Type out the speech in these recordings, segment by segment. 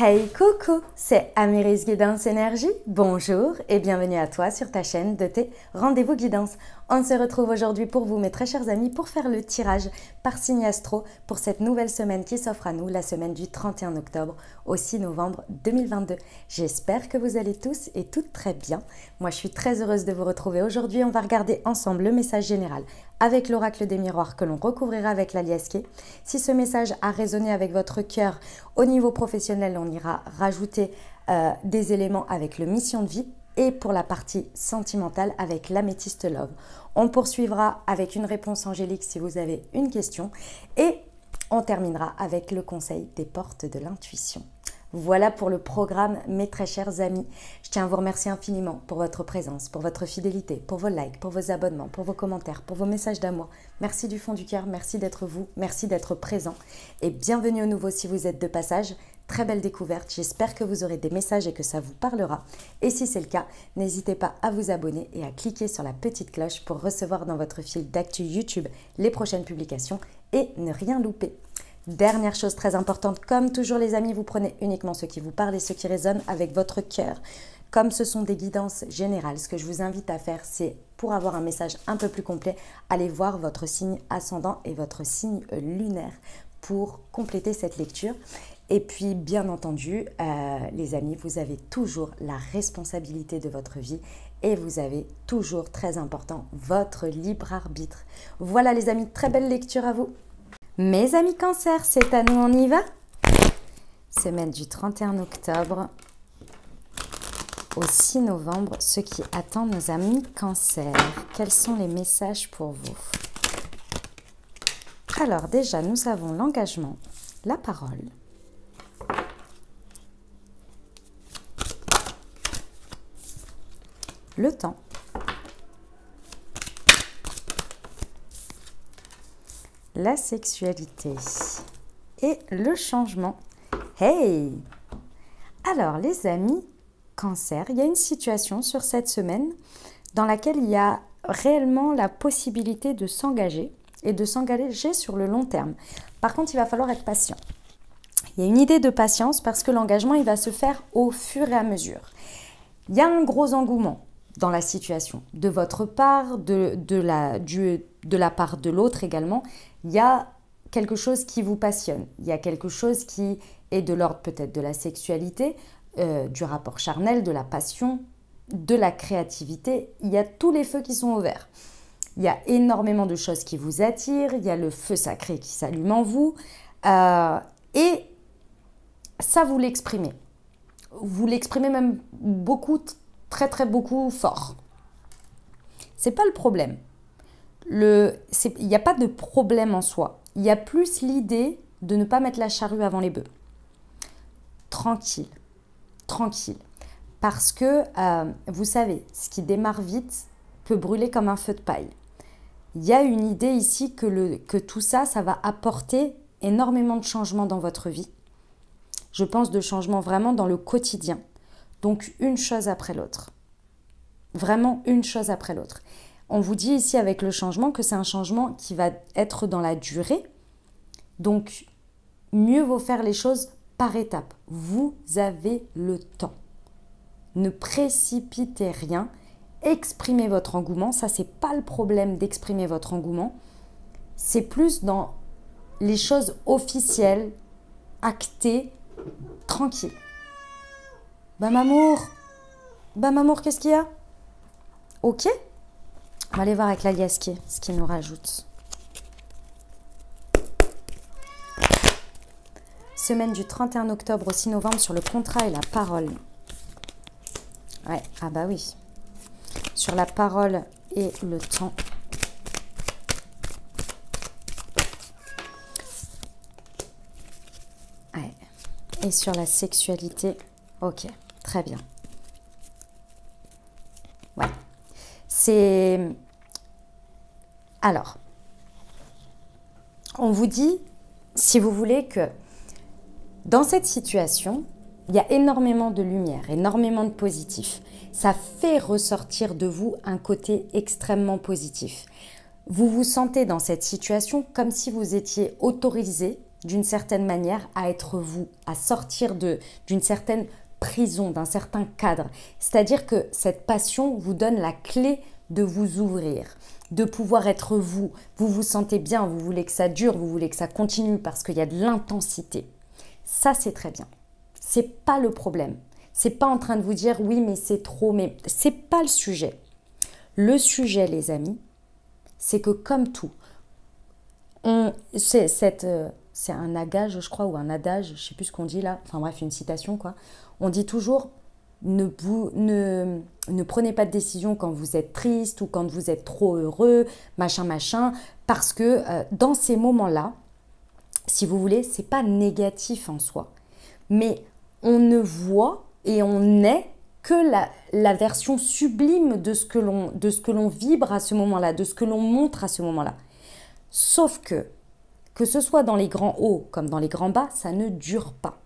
Hey coucou, c'est Améris Guidance Énergie. Bonjour et bienvenue à toi sur ta chaîne de tes rendez-vous guidance. On se retrouve aujourd'hui pour vous, mes très chers amis, pour faire le tirage par signe astro pour cette nouvelle semaine qui s'offre à nous, la semaine du 31 octobre au 6 novembre 2022. J'espère que vous allez tous et toutes très bien. Moi, je suis très heureuse de vous retrouver aujourd'hui. On va regarder ensemble le message général avec l'oracle des miroirs que l'on recouvrira avec l'aliasqué. Si ce message a résonné avec votre cœur au niveau professionnel, on ira rajouter des éléments avec le mission de vie et pour la partie sentimentale avec l'améthyste love. On poursuivra avec une réponse angélique si vous avez une question et on terminera avec le conseil des portes de l'intuition. Voilà pour le programme, mes très chers amis. Je tiens à vous remercier infiniment pour votre présence, pour votre fidélité, pour vos likes, pour vos abonnements, pour vos commentaires, pour vos messages d'amour. Merci du fond du cœur, merci d'être vous, merci d'être présent. Et bienvenue au nouveau si vous êtes de passage. Très belle découverte, j'espère que vous aurez des messages et que ça vous parlera. Et si c'est le cas, n'hésitez pas à vous abonner et à cliquer sur la petite cloche pour recevoir dans votre fil d'actu YouTube les prochaines publications et ne rien louper. Dernière chose très importante, comme toujours les amis, vous prenez uniquement ce qui vous parle et ce qui résonne avec votre cœur. Comme ce sont des guidances générales, ce que je vous invite à faire, c'est pour avoir un message un peu plus complet, allez voir votre signe ascendant et votre signe lunaire pour compléter cette lecture. Et puis, bien entendu, les amis, vous avez toujours la responsabilité de votre vie et vous avez toujours, très important, votre libre arbitre. Voilà les amis, très belle lecture à vous. Mes amis Cancer, c'est à nous, on y va? Semaine du 31 octobre au 6 novembre, ce qui attend nos amis Cancer. Quels sont les messages pour vous? Alors déjà, nous avons l'engagement, la parole, le temps, la sexualité et le changement. Hey! Alors les amis Cancer, il y a une situation sur cette semaine dans laquelle il y a réellement la possibilité de s'engager et de s'engager sur le long terme. Par contre, il va falloir être patient. Il y a une idée de patience parce que l'engagement, il va se faire au fur et à mesure. Il y a un gros engouement dans la situation, de votre part, de la part de l'autre également. Il y a quelque chose qui vous passionne, il y a quelque chose qui est de l'ordre peut-être de la sexualité, du rapport charnel, de la passion, de la créativité. Il y a tous les feux qui sont ouverts. Il y a énormément de choses qui vous attirent, il y a le feu sacré qui s'allume en vous et ça vous l'exprimez. Vous l'exprimez même beaucoup, très beaucoup fort. C'est pas le problème. Il n'y a pas de problème en soi. Il y a plus l'idée de ne pas mettre la charrue avant les bœufs. Tranquille, tranquille. Parce que, vous savez, ce qui démarre vite peut brûler comme un feu de paille. Il y a une idée ici que tout ça, ça va apporter énormément de changements dans votre vie. Je pense de changements vraiment dans le quotidien. Donc, une chose après l'autre. Vraiment une chose après l'autre. On vous dit ici avec le changement que c'est un changement qui va être dans la durée. Donc, mieux vaut faire les choses par étapes. Vous avez le temps. Ne précipitez rien. Exprimez votre engouement. Ça, c'est pas le problème d'exprimer votre engouement. C'est plus dans les choses officielles, actées, tranquille. Bah mamour, qu'est-ce qu'il y a? Ok. On va aller voir avec l'aliasqué ce qu'il nous rajoute. Semaine du 31 octobre au 6 novembre sur le contrat et la parole. Ouais, ah bah oui. Sur la parole et le temps. Ouais. Et sur la sexualité. Ok, très bien. Ouais. Alors, on vous dit, si vous voulez, que dans cette situation, il y a énormément de lumière, énormément de positif. Ça fait ressortir de vous un côté extrêmement positif. Vous vous sentez dans cette situation comme si vous étiez autorisé d'une certaine manière, à être vous, à sortir d'une certaine prison, d'un certain cadre. C'est-à-dire que cette passion vous donne la clé de vous ouvrir, de pouvoir être vous. Vous vous sentez bien, vous voulez que ça dure, vous voulez que ça continue parce qu'il y a de l'intensité. Ça, c'est très bien. C'est pas le problème. C'est pas en train de vous dire oui, mais c'est trop, mais c'est pas le sujet. Le sujet, les amis, c'est que comme tout, c'est un adage, je crois, ou un adage, je sais plus ce qu'on dit là, enfin bref, une citation quoi. On dit toujours ne prenez pas de décision quand vous êtes triste ou quand vous êtes trop heureux, machin, parce que dans ces moments-là, si vous voulez, c'est pas négatif en soi, mais on ne voit et on n'est que la version sublime de ce que l'on vibre à ce moment-là, de ce que l'on montre à ce moment-là. Sauf que ce soit dans les grands hauts comme dans les grands bas, ça ne dure pas.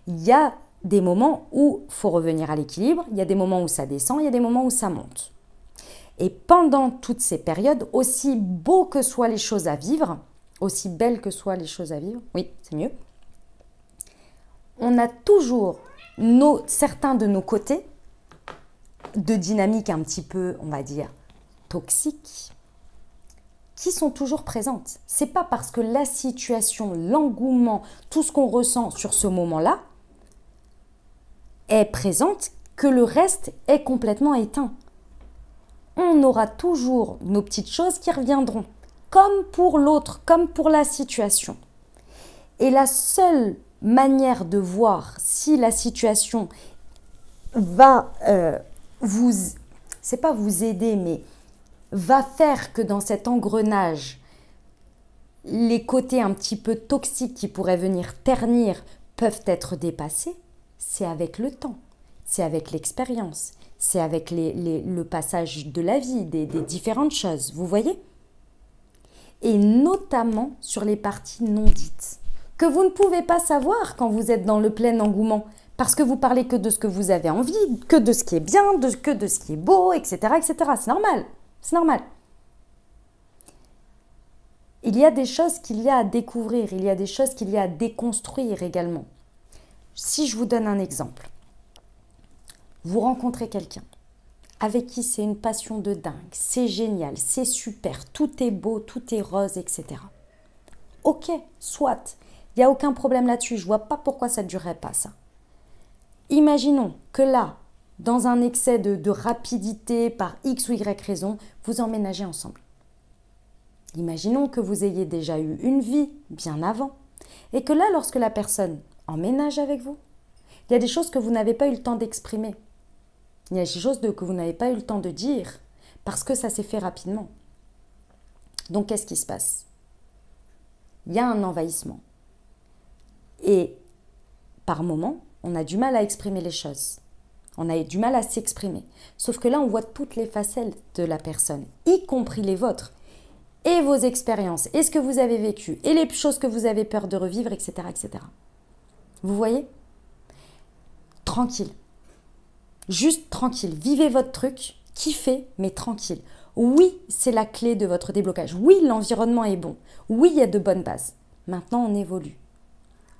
Il y a des moments où il faut revenir à l'équilibre, il y a des moments où ça descend, il y a des moments où ça monte. Et pendant toutes ces périodes, aussi beaux que soient les choses à vivre, aussi belles que soient les choses à vivre, oui, c'est mieux, on a toujours certains de nos côtés de dynamique un petit peu, on va dire, toxiques, qui sont toujours présentes. C'est pas parce que la situation, l'engouement, tout ce qu'on ressent sur ce moment-là est présente que le reste est complètement éteint. On aura toujours nos petites choses qui reviendront, comme pour l'autre, comme pour la situation. Et la seule manière de voir si la situation va c'est pas vous aider, mais va faire que dans cet engrenage, les côtés un petit peu toxiques qui pourraient venir ternir peuvent être dépassés, c'est avec le temps, c'est avec l'expérience, c'est avec le passage de la vie, des différentes choses, vous voyez? Et notamment sur les parties non dites, que vous ne pouvez pas savoir quand vous êtes dans le plein engouement, parce que vous parlez que de ce que vous avez envie, que de ce qui est bien, que de ce qui est beau, etc., etc. C'est normal. C'est normal. Il y a des choses qu'il y a à découvrir, il y a des choses qu'il y a à déconstruire également. Si je vous donne un exemple, vous rencontrez quelqu'un avec qui c'est une passion de dingue, c'est génial, c'est super, tout est beau, tout est rose, etc. Ok, soit, il n'y a aucun problème là-dessus, je ne vois pas pourquoi ça ne durerait pas ça. Imaginons que là, dans un excès de rapidité par X ou Y raison, vous emménagez ensemble. Imaginons que vous ayez déjà eu une vie bien avant et que là, lorsque la personne emménage avec vous, il y a des choses que vous n'avez pas eu le temps d'exprimer. Il y a des choses que vous n'avez pas eu le temps de dire parce que ça s'est fait rapidement. Donc, qu'est-ce qui se passe? Il y a un envahissement. Et par moment, on a du mal à exprimer les choses. On a du mal à s'exprimer. Sauf que là, on voit toutes les facettes de la personne, y compris les vôtres, et vos expériences, et ce que vous avez vécu, et les choses que vous avez peur de revivre, etc., etc. Vous voyez? Tranquille. Juste tranquille. Vivez votre truc, kiffez, mais tranquille. Oui, c'est la clé de votre déblocage. Oui, l'environnement est bon. Oui, il y a de bonnes bases. Maintenant, on évolue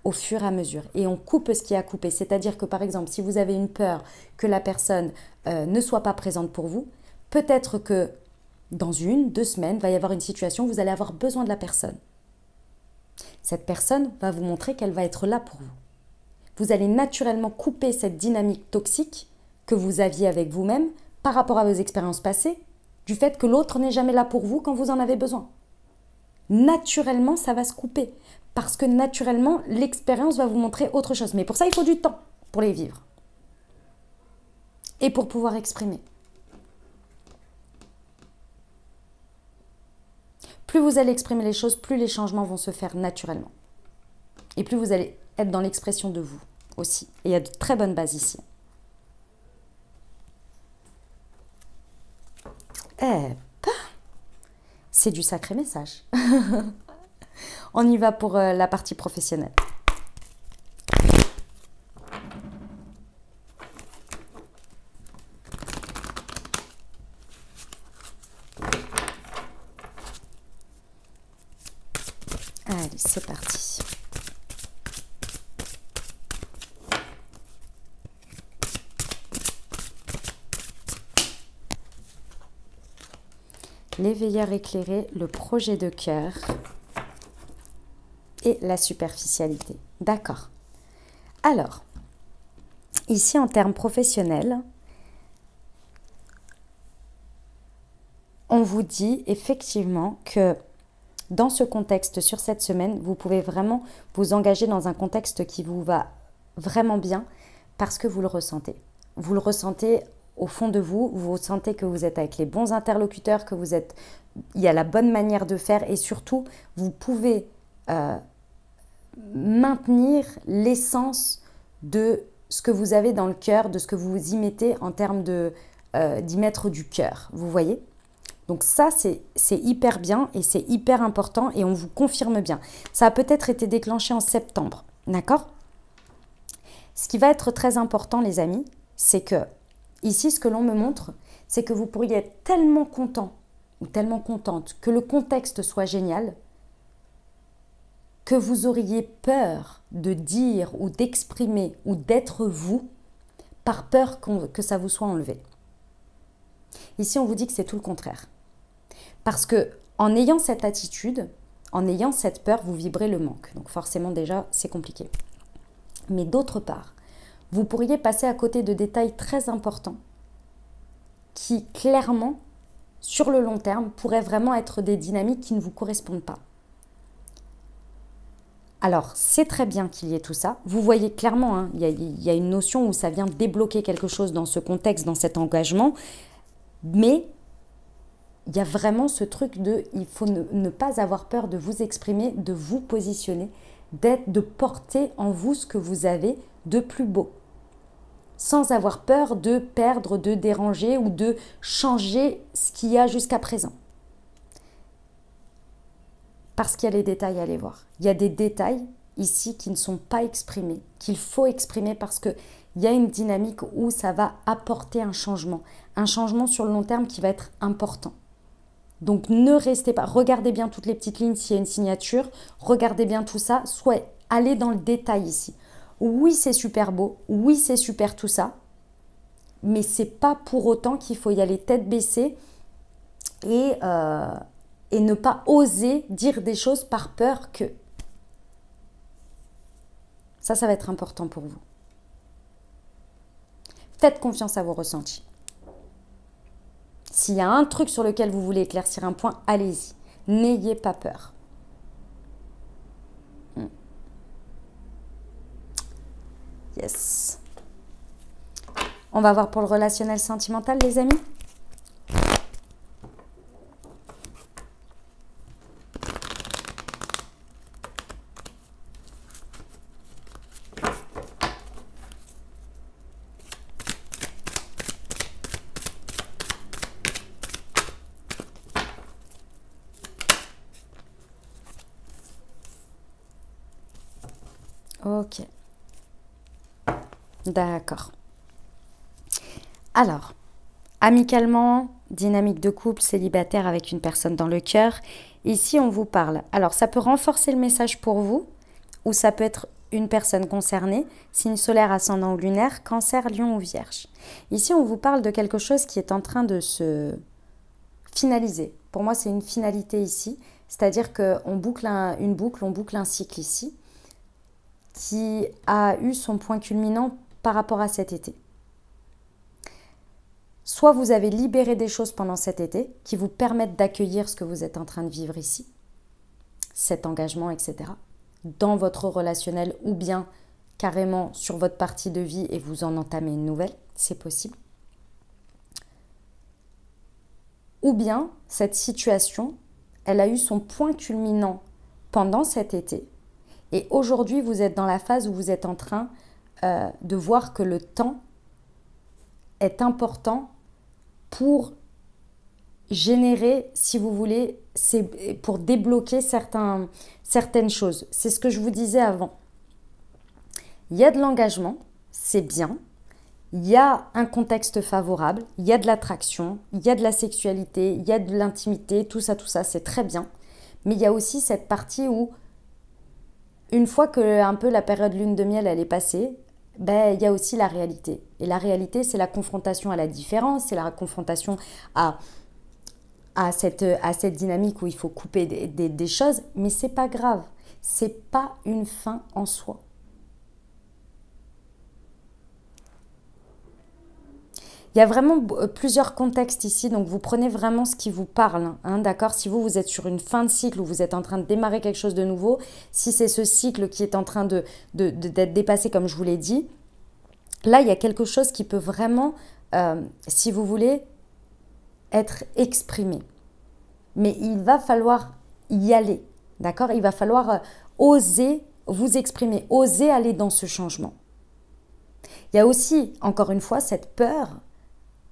au fur et à mesure. Et on coupe ce qui est à couper. C'est-à-dire que, par exemple, si vous avez une peur que la personne ne soit pas présente pour vous, peut-être que dans 1-2 semaines, il va y avoir une situation où vous allez avoir besoin de la personne. Cette personne va vous montrer qu'elle va être là pour vous. Vous allez naturellement couper cette dynamique toxique que vous aviez avec vous-même par rapport à vos expériences passées, du fait que l'autre n'est jamais là pour vous quand vous en avez besoin. Naturellement, ça va se couper. Parce que naturellement, l'expérience va vous montrer autre chose. Mais pour ça, il faut du temps pour les vivre. Et pour pouvoir exprimer. Plus vous allez exprimer les choses, plus les changements vont se faire naturellement. Et plus vous allez être dans l'expression de vous aussi. Et il y a de très bonnes bases ici. C'est du sacré message. On y va pour la partie professionnelle. Allez, c'est parti. l'éveilleur éclairé, le projet de cœur et la superficialité. D'accord. Alors, ici en termes professionnels, on vous dit effectivement que dans ce contexte, sur cette semaine, vous pouvez vraiment vous engager dans un contexte qui vous va vraiment bien parce que vous le ressentez. Vous le ressentez au fond de vous, vous sentez que vous êtes avec les bons interlocuteurs, que vous êtes, il y a la bonne manière de faire et surtout, vous pouvez maintenir l'essence de ce que vous avez dans le cœur, de ce que vous y mettez en termes d'y mettre du cœur, vous voyez ? Donc ça, c'est hyper bien et c'est hyper important et on vous confirme bien. Ça a peut-être été déclenché en septembre, d'accord ? Ce qui va être très important, les amis, c'est que ici, ce que l'on me montre, c'est que vous pourriez être tellement content ou tellement contente que le contexte soit génial que vous auriez peur de dire ou d'exprimer ou d'être vous par peur que ça vous soit enlevé. Ici, on vous dit que c'est tout le contraire. Parce que en ayant cette attitude, en ayant cette peur, vous vibrez le manque. Donc forcément déjà, c'est compliqué. Mais d'autre part, vous pourriez passer à côté de détails très importants qui, clairement, sur le long terme, pourraient vraiment être des dynamiques qui ne vous correspondent pas. Alors, c'est très bien qu'il y ait tout ça. Vous voyez clairement, hein, il y a une notion où ça vient débloquer quelque chose dans ce contexte, dans cet engagement, mais il y a vraiment ce truc de, il faut ne pas avoir peur de vous exprimer, de vous positionner, de porter en vous ce que vous avez de plus beau, sans avoir peur de perdre, de déranger ou de changer ce qu'il y a jusqu'à présent. Parce qu'il y a les détails à aller voir. Il y a des détails ici qui ne sont pas exprimés, qu'il faut exprimer parce qu'il y a une dynamique où ça va apporter un changement sur le long terme qui va être important. Donc ne restez pas, regardez bien toutes les petites lignes s'il y a une signature, regardez bien tout ça, soit allez dans le détail ici. Oui, c'est super beau, oui, c'est super tout ça, mais c'est pas pour autant qu'il faut y aller tête baissée et ne pas oser dire des choses par peur que... Ça va être important pour vous. Faites confiance à vos ressentis. S'il y a un truc sur lequel vous voulez éclaircir un point, allez-y. N'ayez pas peur. Yes. On va voir pour le relationnel sentimental, les amis. Ok. D'accord. Alors, amicalement, dynamique de couple, célibataire avec une personne dans le cœur. Ici, on vous parle. Alors, ça peut renforcer le message pour vous ou ça peut être une personne concernée, signe solaire, ascendant ou lunaire, cancer, lion ou vierge. Ici, on vous parle de quelque chose qui est en train de se finaliser. Pour moi, c'est une finalité ici. C'est-à-dire qu'on boucle une boucle, on boucle un cycle ici, qui a eu son point culminant par rapport à cet été. Soit vous avez libéré des choses pendant cet été qui vous permettent d'accueillir ce que vous êtes en train de vivre ici, cet engagement, etc., dans votre relationnel ou bien carrément sur votre partie de vie et vous en entamez une nouvelle, c'est possible. Ou bien cette situation, elle a eu son point culminant pendant cet été. Et aujourd'hui, vous êtes dans la phase où vous êtes en train de voir que le temps est important pour générer, si vous voulez, pour débloquer certaines choses. C'est ce que je vous disais avant. Il y a de l'engagement, c'est bien. Il y a un contexte favorable, il y a de l'attraction, il y a de la sexualité, il y a de l'intimité, tout ça, c'est très bien. Mais il y a aussi cette partie où une fois que un peu la période lune de miel elle est passée, il y a aussi la réalité. Et la réalité, c'est la confrontation à la différence, c'est la confrontation à à cette dynamique où il faut couper des choses, mais c'est pas grave. C'est pas une fin en soi. Il y a vraiment plusieurs contextes ici, donc vous prenez vraiment ce qui vous parle, hein, d'accord? Si vous êtes sur une fin de cycle où vous êtes en train de démarrer quelque chose de nouveau, si c'est ce cycle qui est en train d'être dépassé comme je vous l'ai dit, là il y a quelque chose qui peut vraiment, si vous voulez, être exprimé. Mais il va falloir y aller, d'accord? Il va falloir oser vous exprimer, oser aller dans ce changement. Il y a aussi, encore une fois, cette peur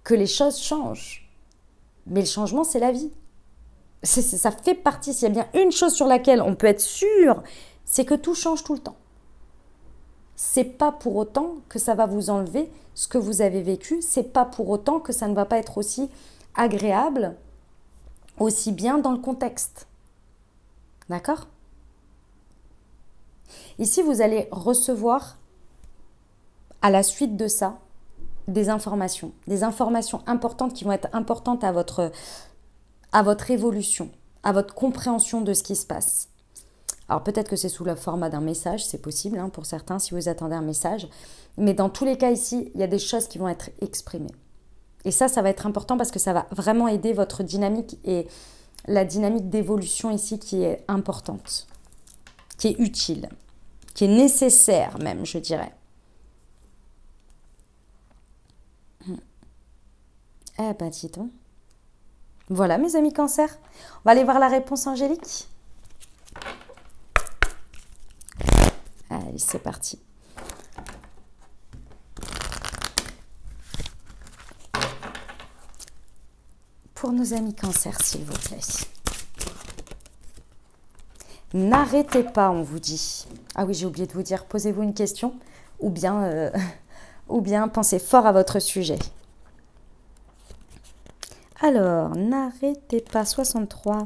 que les choses changent. Mais le changement, c'est la vie. Ça fait partie, s'il y a bien une chose sur laquelle on peut être sûr, c'est que tout change tout le temps. C'est pas pour autant que ça va vous enlever ce que vous avez vécu, c'est pas pour autant que ça ne va pas être aussi agréable, aussi bien dans le contexte. D'accord? Ici, vous allez recevoir, à la suite de ça, des informations importantes qui vont être importantes à votre évolution, à votre compréhension de ce qui se passe. Alors peut-être que c'est sous le format d'un message, c'est possible hein, pour certains si vous attendez un message, mais dans tous les cas ici, il y a des choses qui vont être exprimées. Et ça va être important parce que ça va vraiment aider votre dynamique et la dynamique d'évolution ici qui est importante, qui est utile, qui est nécessaire même, je dirais. Eh ben, dis donc. Voilà, mes amis Cancer. On va aller voir la réponse angélique. Allez, c'est parti. Pour nos amis Cancer, s'il vous plaît. N'arrêtez pas, on vous dit. Ah oui, j'ai oublié de vous dire, posez-vous une question ou bien pensez fort à votre sujet. Alors, n'arrêtez pas, 63.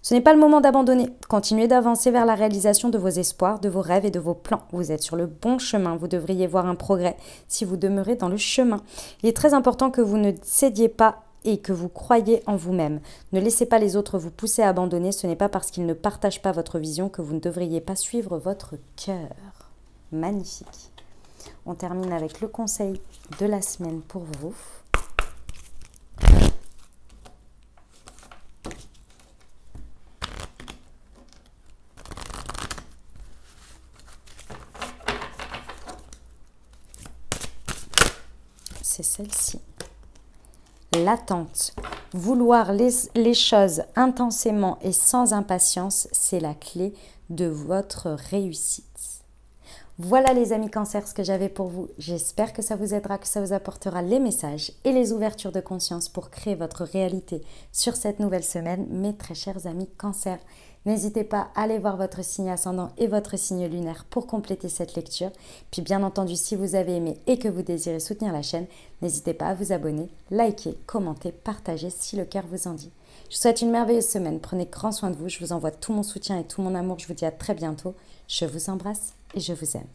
Ce n'est pas le moment d'abandonner. Continuez d'avancer vers la réalisation de vos espoirs, de vos rêves et de vos plans. Vous êtes sur le bon chemin. Vous devriez voir un progrès si vous demeurez dans le chemin. Il est très important que vous ne cédiez pas et que vous croyez en vous-même. Ne laissez pas les autres vous pousser à abandonner. Ce n'est pas parce qu'ils ne partagent pas votre vision que vous ne devriez pas suivre votre cœur. Magnifique. On termine avec le conseil de la semaine pour vous. C'est celle-ci. L'attente. Vouloir les choses intensément et sans impatience, c'est la clé de votre réussite. Voilà les amis Cancer, ce que j'avais pour vous. J'espère que ça vous aidera, que ça vous apportera les messages et les ouvertures de conscience pour créer votre réalité sur cette nouvelle semaine. Mes très chers amis Cancer, n'hésitez pas à aller voir votre signe ascendant et votre signe lunaire pour compléter cette lecture. Puis bien entendu, si vous avez aimé et que vous désirez soutenir la chaîne, n'hésitez pas à vous abonner, liker, commenter, partager si le cœur vous en dit. Je vous souhaite une merveilleuse semaine. Prenez grand soin de vous. Je vous envoie tout mon soutien et tout mon amour. Je vous dis à très bientôt. Je vous embrasse et je vous aime.